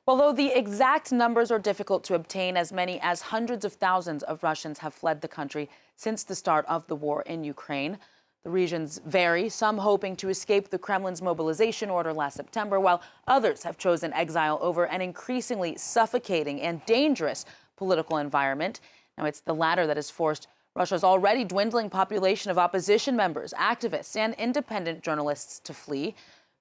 Although the exact numbers are difficult to obtain, as many as hundreds of thousands of Russians have fled the country since the start of the war in Ukraine. The regions vary, some hoping to escape the Kremlin's mobilization order last September, while others have chosen exile over an increasingly suffocating and dangerous political environment. Now, it's the latter that has forced Russia's already dwindling population of opposition members, activists, and independent journalists to flee.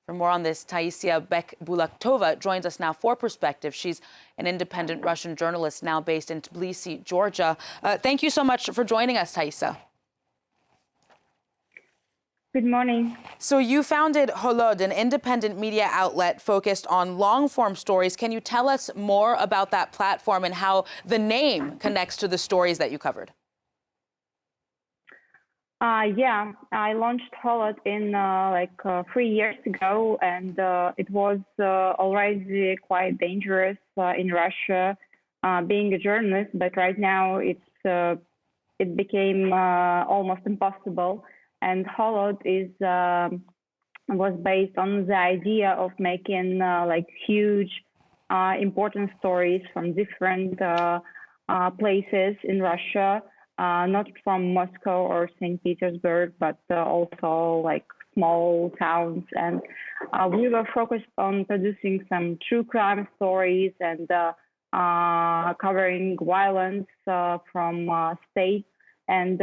For more on this, Taisia Bekbulatova joins us now for Perspective. She's an independent Russian journalist now based in Tbilisi, Georgia. Thank you so much for joining us, Taisia. Good morning. So you founded Holod, an independent media outlet focused on long-form stories. Can you tell us more about that platform and how the name connects to the stories that you covered? Yeah, I launched Holod in 3 years ago, and it was already quite dangerous in Russia being a journalist. But right now, it became almost impossible. And Holod was based on the idea of making huge, important stories from different places in Russia. Not from Moscow or St. Petersburg, but also small towns. And we were focused on producing some true crime stories and covering violence from state and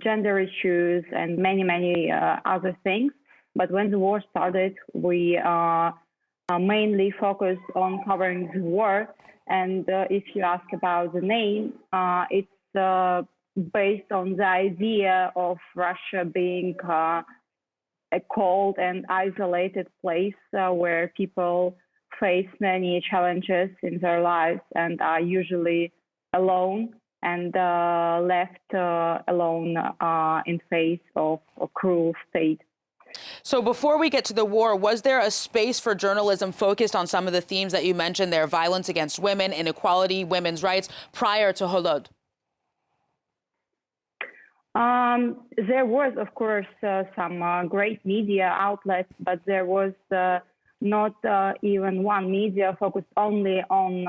gender issues and many other things. But when the war started, we mainly focused on covering the war. And if you ask about the name, it's based on the idea of Russia being a cold and isolated place where people face many challenges in their lives and are usually alone and left alone in face of a cruel state. So before we get to the war, was there a space for journalism focused on some of the themes that you mentioned there, violence against women, inequality, women's rights, prior to Holod? There was, of course, some great media outlets, but there was not even one media focused only on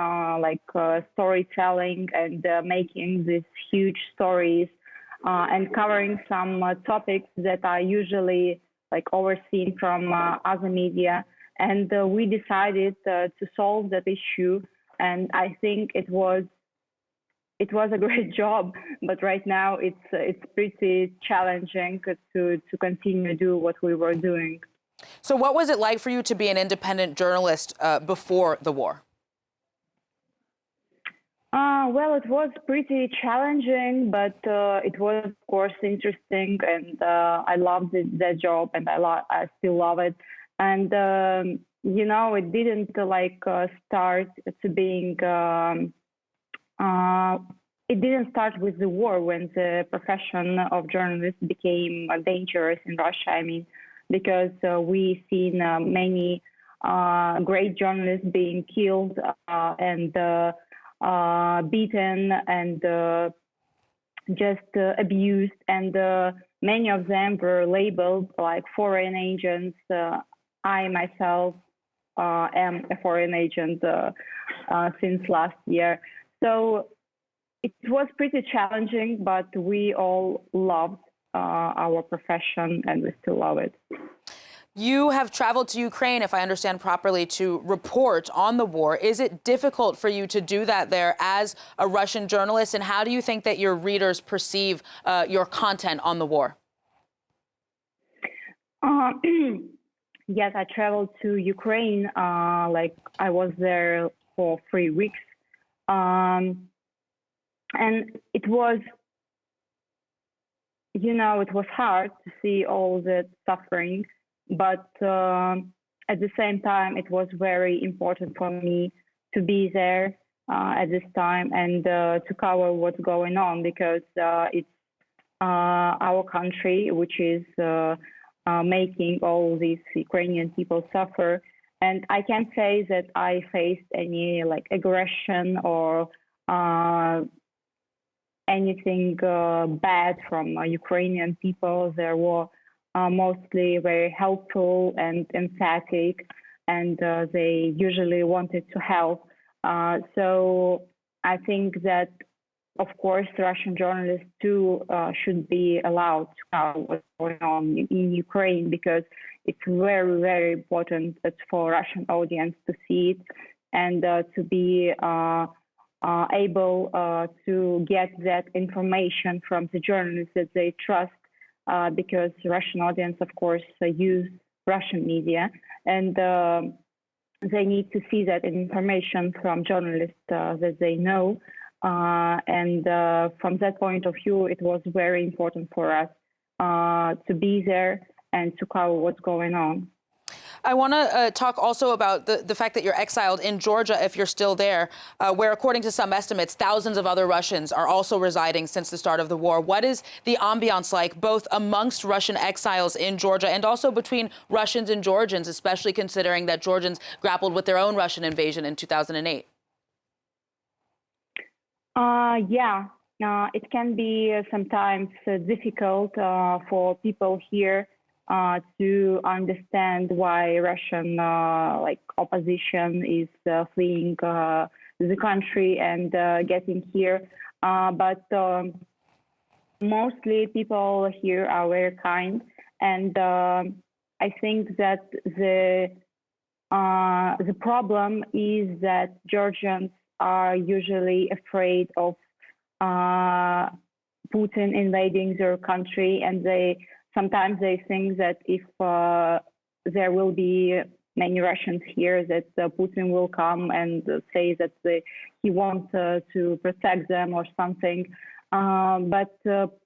storytelling and making these huge stories and covering some topics that are usually overseen from other media. And we decided to solve that issue. And I think it was a great job, but right now it's pretty challenging to continue to do what we were doing. So what was it like for you to be an independent journalist before the war? Well, it was pretty challenging, but it was, of course, interesting, and I loved that job, and I still love it. And it didn't start to being. It didn't start with the war when the profession of journalist became dangerous in Russia. I mean, because we've seen many great journalists being killed and beaten and just abused, and many of them were labeled like foreign agents. I myself am a foreign agent since last year. So it was pretty challenging, but we all loved our profession and we still love it. You have traveled to Ukraine, if I understand properly, to report on the war. Is it difficult for you to do that there as a Russian journalist? And how do you think that your readers perceive your content on the war? Yes, I traveled to Ukraine. I was there for 3 weeks. And it was, it was hard to see all the suffering. But at the same time, it was very important for me to be there at this time and to cover what's going on, because it's our country which is making all these Ukrainian people suffer. And I can't say that I faced any aggression or anything bad from Ukrainian people. There were mostly very helpful and emphatic, and they usually wanted to help. So I think that, of course, Russian journalists too should be allowed to know what's going on in Ukraine, because it's very, very important for Russian audience to see it and to be able to get that information from the journalists that they trust, because Russian audience, of course, use Russian media, and they need to see that information from journalists that they know. And from that point of view, it was very important for us to be there and to cover what's going on. I want to talk also about the fact that you're exiled in Georgia, if you're still there, where, according to some estimates, thousands of other Russians are also residing since the start of the war. What is the ambiance like, both amongst Russian exiles in Georgia and also between Russians and Georgians, especially considering that Georgians grappled with their own Russian invasion in 2008? It can be sometimes difficult for people here to understand why Russian opposition is fleeing the country and getting here. But mostly people here are very kind, and I think that the problem is that Georgians are usually afraid of Putin invading their country, and sometimes they think that if there will be many Russians here, that Putin will come and say that he wants to protect them or something. But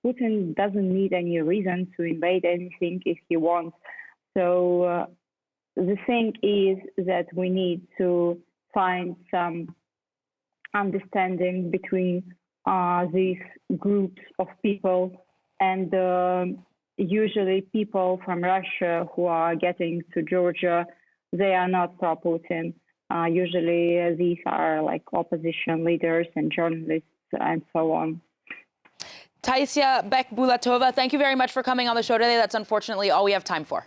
Putin doesn't need any reason to invade anything if he wants. So the thing is that we need to find some understanding between these groups of people, and usually people from Russia who are getting to Georgia, they are not pro-Putin. Usually these are like opposition leaders and journalists and so on. Taisia Bekbulatova, thank you very much for coming on the show today. That's unfortunately all we have time for.